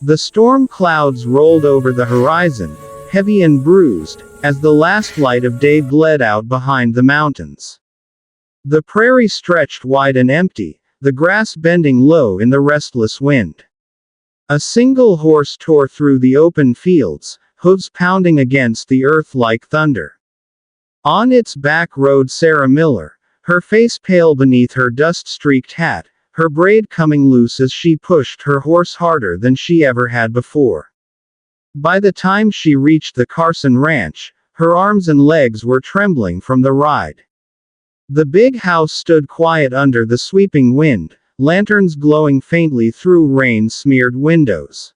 The storm clouds rolled over the horizon, heavy and bruised, as the last light of day bled out behind the mountains. The prairie stretched wide and empty, the grass bending low in the restless wind. A single horse tore through the open fields, hooves pounding against the earth like thunder. On its back rode Sarah Miller, her face pale beneath her dust-streaked hat, her braid coming loose as she pushed her horse harder than she ever had before. By the time she reached the Carson ranch, her arms and legs were trembling from the ride. The big house stood quiet under the sweeping wind, lanterns glowing faintly through rain-smeared windows.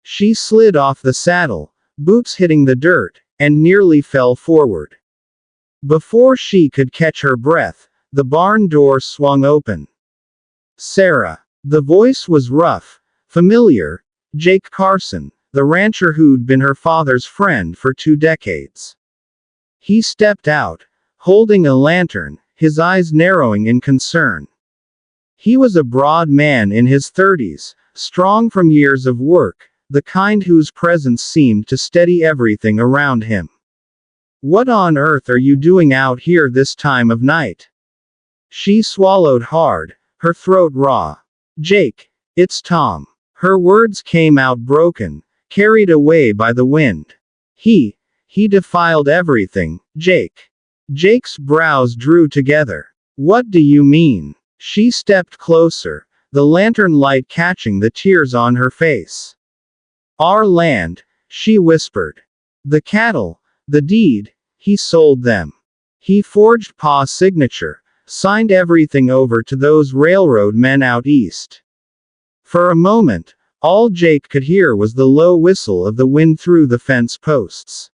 She slid off the saddle, boots hitting the dirt, and nearly fell forward. Before she could catch her breath, the barn door swung open. Sarah. The voice was rough, familiar. Jake Carson, the rancher who'd been her father's friend for 2 decades. He stepped out, holding a lantern, his eyes narrowing in concern. He was a broad man in his 30s, strong from years of work, the kind whose presence seemed to steady everything around him. "What on earth are you doing out here this time of night?" She swallowed hard, her throat raw. "Jake, it's Tom." Her words came out broken, carried away by the wind. He defiled everything, Jake." Jake's brows drew together. "What do you mean?" She stepped closer, the lantern light catching the tears on her face. "Our land," she whispered. "The cattle, the deed, he sold them. He forged Pa's signature, signed everything over to those railroad men out east." For a moment, all Jake could hear was the low whistle of the wind through the fence posts.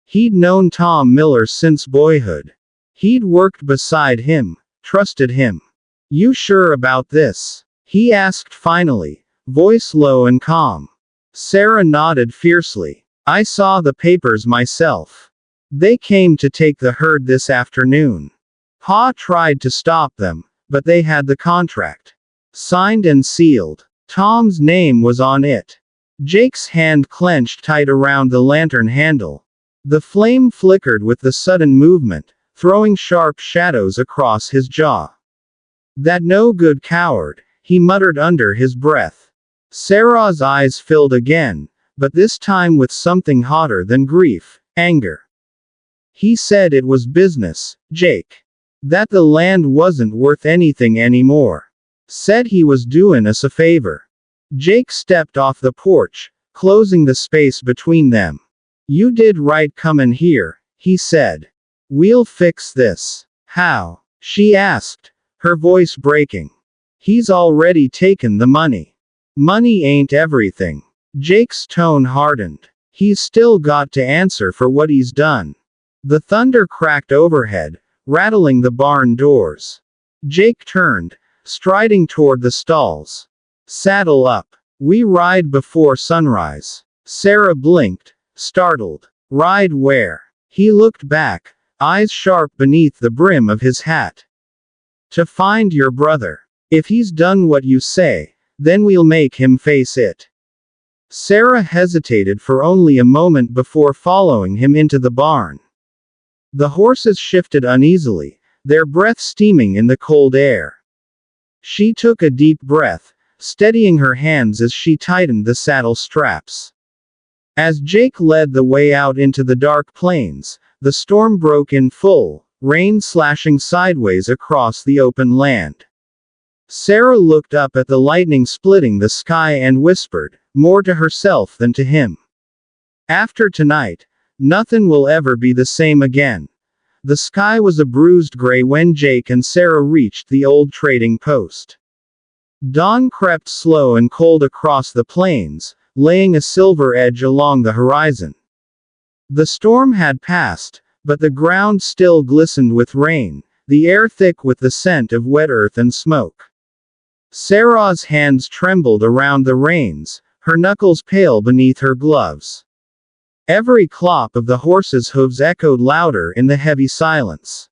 He'd known Tom Miller since boyhood. He'd worked beside him, trusted him. "You sure about this?" he asked finally, voice low and calm. Sarah nodded fiercely. "I saw the papers myself. They came to take the herd this afternoon. Pa tried to stop them, but they had the contract. Signed and sealed. Tom's name was on it." Jake's hand clenched tight around the lantern handle. The flame flickered with the sudden movement, throwing sharp shadows across his jaw. "That no-good coward," he muttered under his breath. Sarah's eyes filled again, but this time with something hotter than grief, anger. "He said it was business, Jake. That the land wasn't worth anything anymore. Said he was doing us a favor." Jake stepped off the porch, closing the space between them. "You did right comin' here," he said. "We'll fix this." "How?" she asked, her voice breaking. "He's already taken the money." "Money ain't everything." Jake's tone hardened. "He's still got to answer for what he's done." The thunder cracked overhead, rattling the barn doors. Jake turned, striding toward the stalls. "Saddle up. We ride before sunrise." Sarah blinked, startled. "Ride where?" He looked back, eyes sharp beneath the brim of his hat. "To find your brother. If he's done what you say, then we'll make him face it." Sarah hesitated for only a moment before following him into the barn. The horses shifted uneasily, their breath steaming in the cold air. She took a deep breath, steadying her hands as she tightened the saddle straps. As Jake led the way out into the dark plains, the storm broke in full, rain slashing sideways across the open land. Sarah looked up at the lightning splitting the sky and whispered, more to herself than to him. "After tonight, nothing will ever be the same again." The sky was a bruised gray when Jake and Sarah reached the old trading post. Dawn crept slow and cold across the plains, laying a silver edge along the horizon. The storm had passed, but the ground still glistened with rain, the air thick with the scent of wet earth and smoke. Sarah's hands trembled around the reins, her knuckles pale beneath her gloves. Every clop of the horse's hooves echoed louder in the heavy silence.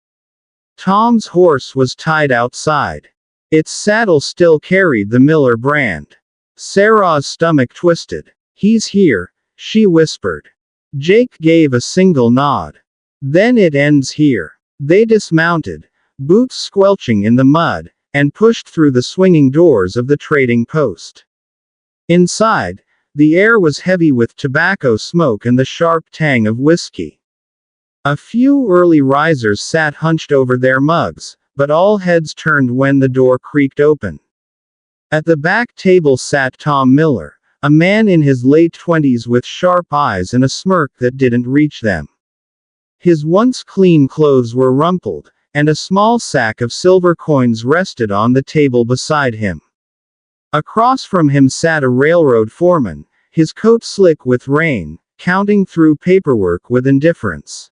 Tom's horse was tied outside. Its saddle still carried the Miller brand. Sarah's stomach twisted. "He's here," she whispered. Jake gave a single nod. "Then it ends here." They dismounted, boots squelching in the mud, and pushed through the swinging doors of the trading post. Inside, the air was heavy with tobacco smoke and the sharp tang of whiskey. A few early risers sat hunched over their mugs, but all heads turned when the door creaked open. At the back table sat Tom Miller, a man in his late 20s with sharp eyes and a smirk that didn't reach them. His once clean clothes were rumpled, and a small sack of silver coins rested on the table beside him. Across from him sat a railroad foreman, his coat slick with rain, counting through paperwork with indifference.